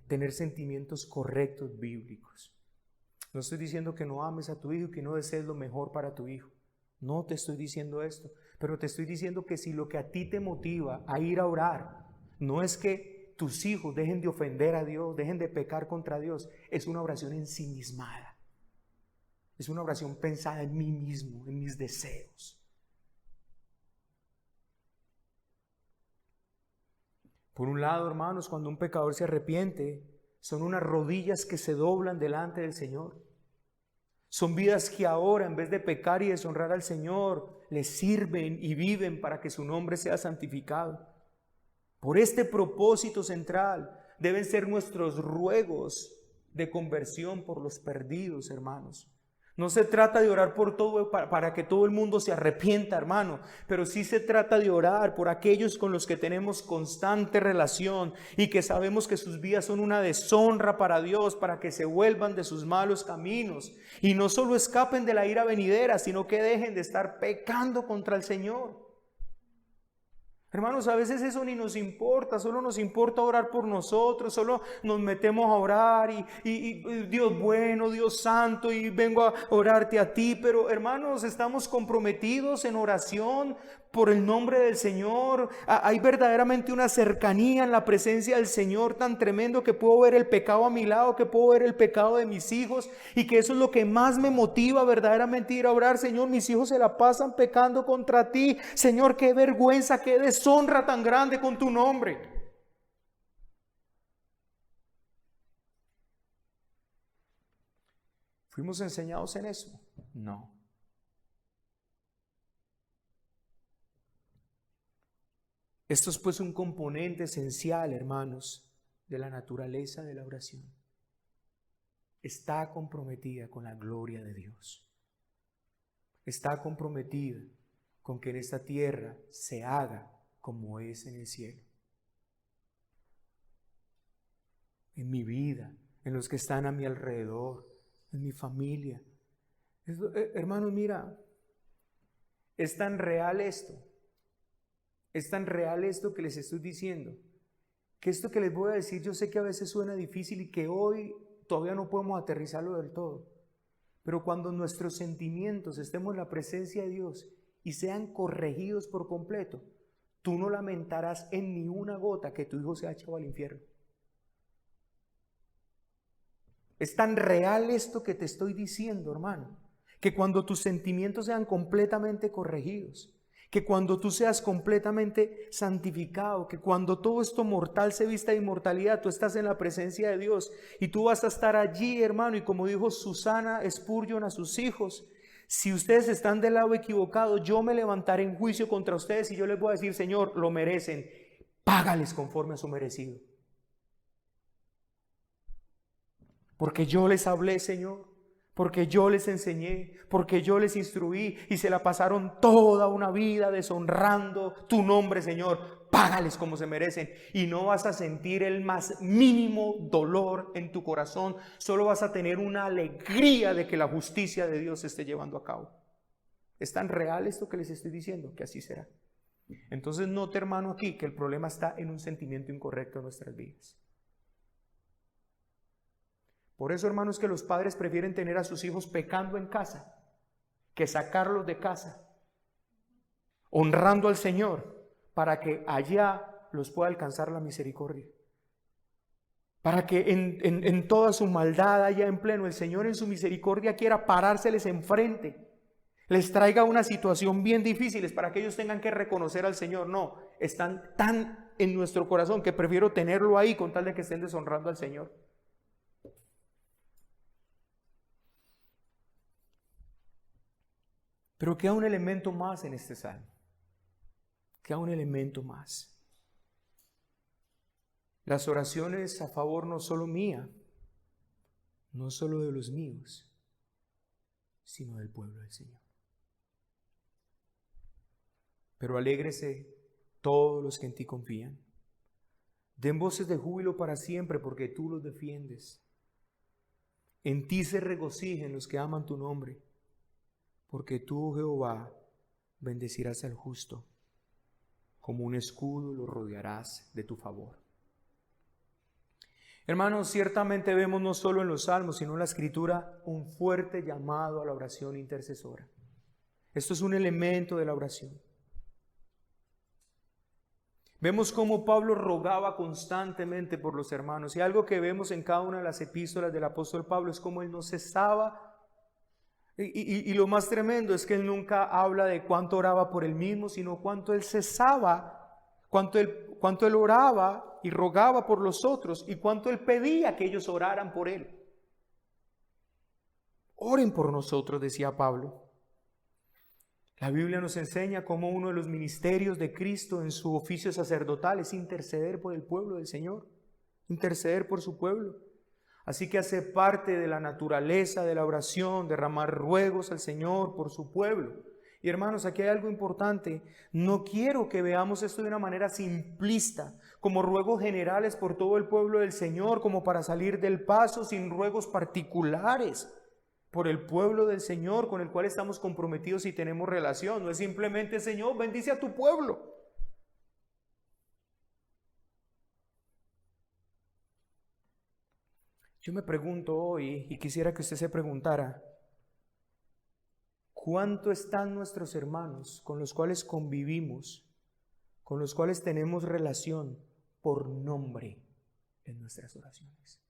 [SPEAKER 1] Tener sentimientos correctos bíblicos. No estoy diciendo que no ames a tu hijo y que no desees lo mejor para tu hijo. No te estoy diciendo esto, pero te estoy diciendo que si lo que a ti te motiva a ir a orar no es que tus hijos dejen de ofender a Dios, dejen de pecar contra Dios, es una oración ensimismada. Es una oración pensada en mí mismo, en mis deseos. Por un lado, hermanos, cuando un pecador se arrepiente, son unas rodillas que se doblan delante del Señor. Son vidas que ahora, en vez de pecar y deshonrar al Señor, le sirven y viven para que su nombre sea santificado. Por este propósito central deben ser nuestros ruegos de conversión por los perdidos, hermanos. No se trata de orar por todo para que todo el mundo se arrepienta, hermano, pero sí se trata de orar por aquellos con los que tenemos constante relación y que sabemos que sus vidas son una deshonra para Dios, para que se vuelvan de sus malos caminos y no solo escapen de la ira venidera, sino que dejen de estar pecando contra el Señor. Hermanos, a veces eso ni nos importa, solo nos importa orar por nosotros, solo nos metemos a orar y Dios bueno, Dios santo, y vengo a orarte a ti, pero hermanos, estamos comprometidos en oración por el nombre del Señor. Hay verdaderamente una cercanía en la presencia del Señor tan tremendo que puedo ver el pecado a mi lado, que puedo ver el pecado de mis hijos y que eso es lo que más me motiva verdaderamente ir a orar. Señor, mis hijos se la pasan pecando contra ti. Señor, qué vergüenza, qué deshonra tan grande con tu nombre. ¿Fuimos enseñados en eso? No. Esto es pues un componente esencial, hermanos, de la naturaleza de la oración. Está comprometida con la gloria de Dios. Está comprometida con que en esta tierra se haga como es en el cielo. En mi vida, en los que están a mi alrededor, en mi familia. Hermanos, mira, es tan real esto. Es tan real esto que les estoy diciendo, que esto que les voy a decir yo sé que a veces suena difícil y que hoy todavía no podemos aterrizarlo del todo. Pero cuando nuestros sentimientos estemos en la presencia de Dios y sean corregidos por completo, tú no lamentarás en ni una gota que tu hijo se ha echado al infierno. Es tan real esto que te estoy diciendo, hermano, que cuando tus sentimientos sean completamente corregidos, que cuando tú seas completamente santificado, que cuando todo esto mortal se vista de inmortalidad, tú estás en la presencia de Dios y tú vas a estar allí, hermano, y como dijo Susana Spurgeon a sus hijos, si ustedes están del lado equivocado, yo me levantaré en juicio contra ustedes y yo les voy a decir, Señor, lo merecen, págales conforme a su merecido. Porque yo les hablé, Señor, porque yo les enseñé, porque yo les instruí y se la pasaron toda una vida deshonrando tu nombre, Señor. Págales como se merecen y no vas a sentir el más mínimo dolor en tu corazón, solo vas a tener una alegría de que la justicia de Dios se esté llevando a cabo. ¿Es tan real esto que les estoy diciendo? Que así será. Entonces note, hermano, aquí que el problema está en un sentimiento incorrecto en nuestras vidas. Por eso, hermanos, que los padres prefieren tener a sus hijos pecando en casa que sacarlos de casa, honrando al Señor, para que allá los pueda alcanzar la misericordia. Para que en toda su maldad, allá en pleno, el Señor en su misericordia quiera parárseles enfrente, les traiga una situación bien difícil para que ellos tengan que reconocer al Señor. No, están tan en nuestro corazón que prefiero tenerlo ahí con tal de que estén deshonrando al Señor. Pero queda un elemento más en este salmo. Queda un elemento más. Las oraciones a favor no solo mía, no solo de los míos, sino del pueblo del Señor. Pero alégrese todos los que en ti confían. Den voces de júbilo para siempre porque tú los defiendes. En ti se regocijen los que aman tu nombre. Porque tú, Jehová, bendecirás al justo, como un escudo lo rodearás de tu favor. Hermanos, ciertamente vemos no solo en los salmos, sino en la escritura, un fuerte llamado a la oración intercesora. Esto es un elemento de la oración. Vemos cómo Pablo rogaba constantemente por los hermanos, y algo que vemos en cada una de las epístolas del apóstol Pablo es cómo él no cesaba Y lo más tremendo es que él nunca habla de cuánto oraba por él mismo, sino cuánto él cesaba, cuánto él oraba y rogaba por los otros y cuánto él pedía que ellos oraran por él. Oren por nosotros, decía Pablo. La Biblia nos enseña cómo uno de los ministerios de Cristo en su oficio sacerdotal es interceder por el pueblo del Señor, interceder por su pueblo. Así que hace parte de la naturaleza de la oración, derramar ruegos al Señor por su pueblo. Y hermanos, aquí hay algo importante. No quiero que veamos esto de una manera simplista, como ruegos generales por todo el pueblo del Señor, como para salir del paso, sin ruegos particulares por el pueblo del Señor con el cual estamos comprometidos y tenemos relación. No es simplemente, Señor, bendice a tu pueblo. Yo me pregunto hoy, y quisiera que usted se preguntara, ¿cuánto están nuestros hermanos con los cuales convivimos, con los cuales tenemos relación por nombre en nuestras oraciones?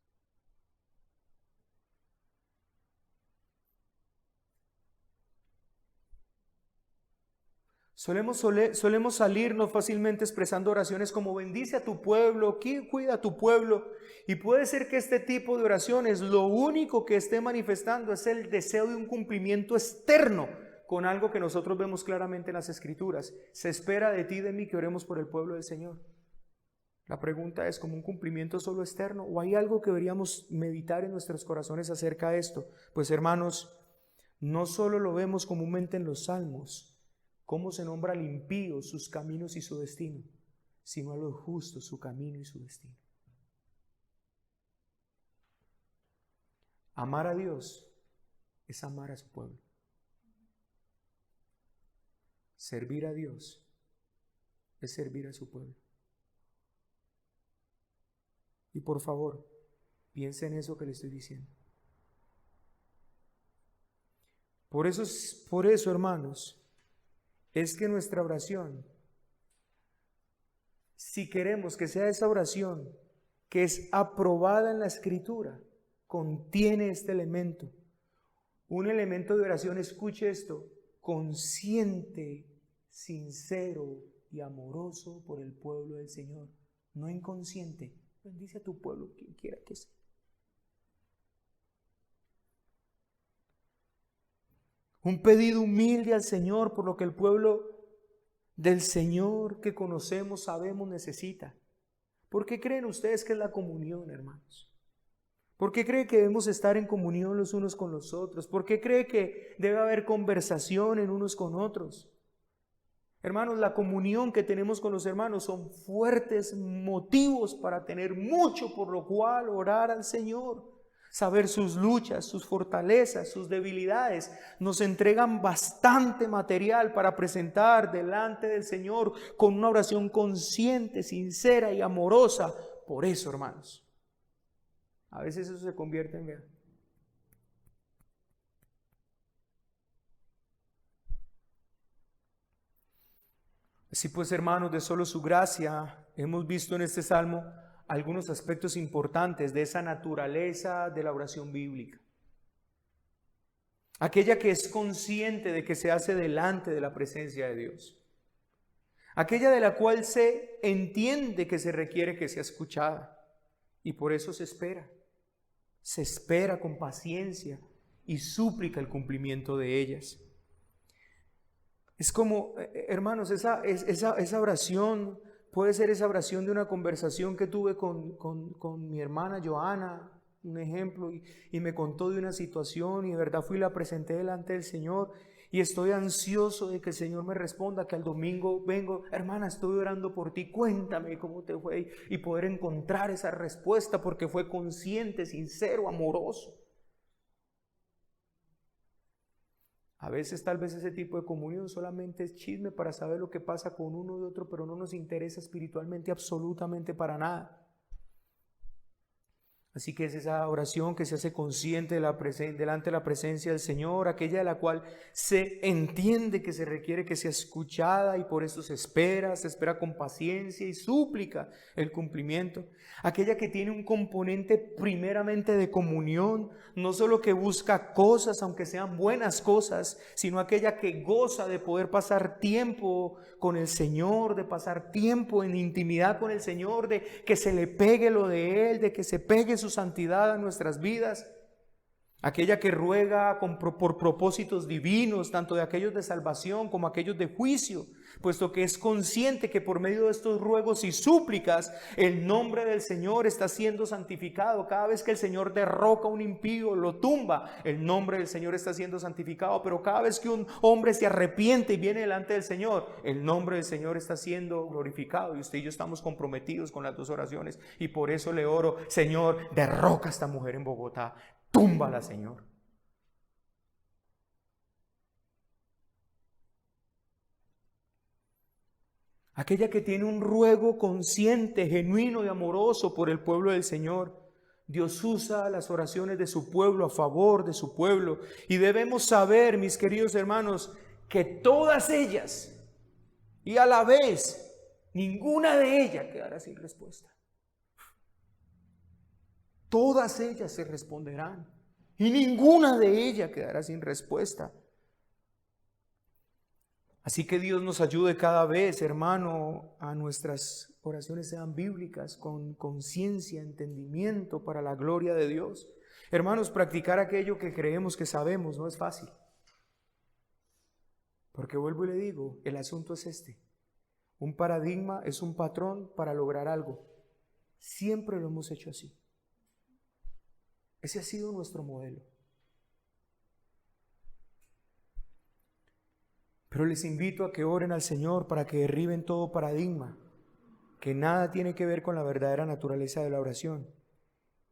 [SPEAKER 1] Solemos salirnos fácilmente expresando oraciones como bendice a tu pueblo, cuida a tu pueblo. Y puede ser que este tipo de oraciones lo único que esté manifestando es el deseo de un cumplimiento externo con algo que nosotros vemos claramente en las Escrituras. Se espera de ti y de mí que oremos por el pueblo del Señor. La pregunta es, ¿como un cumplimiento solo externo? ¿O hay algo que deberíamos meditar en nuestros corazones acerca de esto? Pues hermanos, no solo lo vemos comúnmente en los salmos, cómo se nombra al impío, sus caminos y su destino, sino a los justos, su camino y su destino. Amar a Dios es amar a su pueblo. Servir a Dios es servir a su pueblo. Y por favor, piense en eso que le estoy diciendo. Por eso, hermanos, es que nuestra oración, si queremos que sea esa oración que es aprobada en la Escritura, contiene este elemento. Un elemento de oración, escuche esto, consciente, sincero y amoroso por el pueblo del Señor. No inconsciente. Bendice a tu pueblo, quien quiera que sea. Un pedido humilde al Señor por lo que el pueblo del Señor que conocemos, sabemos, necesita. ¿Por qué creen ustedes que es la comunión, hermanos? ¿Por qué cree que debemos estar en comunión los unos con los otros? ¿Por qué cree que debe haber conversación en unos con otros? Hermanos, la comunión que tenemos con los hermanos son fuertes motivos para tener mucho por lo cual orar al Señor. Saber sus luchas, sus fortalezas, sus debilidades, nos entregan bastante material para presentar delante del Señor con una oración consciente, sincera y amorosa. Por eso, hermanos, a veces eso se convierte en guerra. Así pues, hermanos, de solo su gracia, hemos visto en este salmo algunos aspectos importantes de esa naturaleza de la oración bíblica. Aquella que es consciente de que se hace delante de la presencia de Dios. Aquella de la cual se entiende que se requiere que sea escuchada. Y por eso se espera. Se espera con paciencia y súplica el cumplimiento de ellas. Es como, hermanos, esa oración puede ser esa oración de una conversación que tuve con mi hermana Joana, un ejemplo, y me contó de una situación y de verdad fui y la presenté delante del Señor y estoy ansioso de que el Señor me responda, que al domingo vengo, hermana, estoy orando por ti, cuéntame cómo te fue y poder encontrar esa respuesta porque fue consciente, sincero, amoroso. A veces tal vez ese tipo de comunión solamente es chisme para saber lo que pasa con uno y otro, pero no nos interesa espiritualmente absolutamente para nada. Así que es esa oración que se hace consciente delante de la presencia del Señor, aquella de la cual se entiende que se requiere que sea escuchada y por eso se espera con paciencia y súplica el cumplimiento. Aquella que tiene un componente primeramente de comunión, no solo que busca cosas, aunque sean buenas cosas, sino aquella que goza de poder pasar tiempo con el Señor, de pasar tiempo en intimidad con el Señor, de que se le pegue lo de Él, de que se pegue su santidad a nuestras vidas. Aquella que ruega por propósitos divinos, tanto de aquellos de salvación como aquellos de juicio, puesto que es consciente que por medio de estos ruegos y súplicas el nombre del Señor está siendo santificado. Cada vez que el Señor derroca a un impío, lo tumba, el nombre del Señor está siendo santificado. Pero cada vez que un hombre se arrepiente y viene delante del Señor, el nombre del Señor está siendo glorificado. Y usted y yo estamos comprometidos con las dos oraciones, y por eso le oro: Señor, derroca a esta mujer en Bogotá, túmbala, Señor. Aquella que tiene un ruego consciente, genuino y amoroso por el pueblo del Señor. Dios usa las oraciones de su pueblo a favor de su pueblo. Y debemos saber, mis queridos hermanos, que todas ellas, y a la vez, ninguna de ellas quedará sin respuesta. Todas ellas se responderán y ninguna de ellas quedará sin respuesta. Así que Dios nos ayude cada vez, hermano, a nuestras oraciones sean bíblicas, con conciencia, entendimiento, para la gloria de Dios. Hermanos, practicar aquello que creemos que sabemos no es fácil. Porque vuelvo y le digo, el asunto es este: un paradigma es un patrón para lograr algo. Siempre lo hemos hecho así. Ese ha sido nuestro modelo. Pero les invito a que oren al Señor para que derriben todo paradigma, que nada tiene que ver con la verdadera naturaleza de la oración,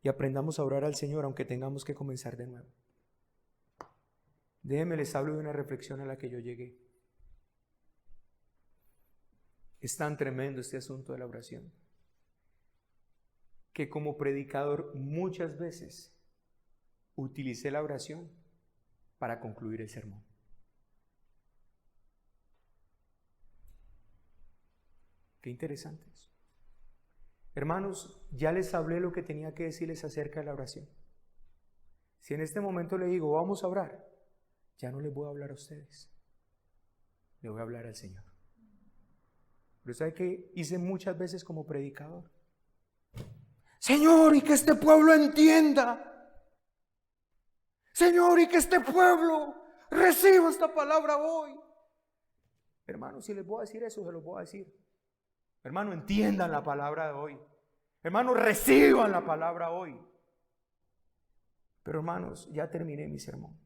[SPEAKER 1] y aprendamos a orar al Señor aunque tengamos que comenzar de nuevo. Déjenme les hablo de una reflexión a la que yo llegué. Es tan tremendo este asunto de la oración, que como predicador muchas veces utilicé la oración para concluir el sermón. Qué interesante eso. Hermanos, ya les hablé lo que tenía que decirles acerca de la oración. Si en este momento le digo, vamos a orar, ya no les voy a hablar a ustedes, le voy a hablar al Señor. Pero ¿sabe qué hice muchas veces como predicador? Señor, y que este pueblo entienda. Señor, y que este pueblo reciba esta palabra hoy. Hermano, si les voy a decir eso, se los voy a decir. Hermano, entiendan la palabra de hoy. Hermano, reciban la palabra hoy. Pero hermanos, ya terminé mi sermón.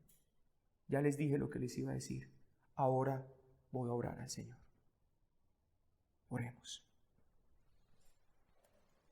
[SPEAKER 1] Ya les dije lo que les iba a decir. Ahora voy a orar al Señor. Oremos.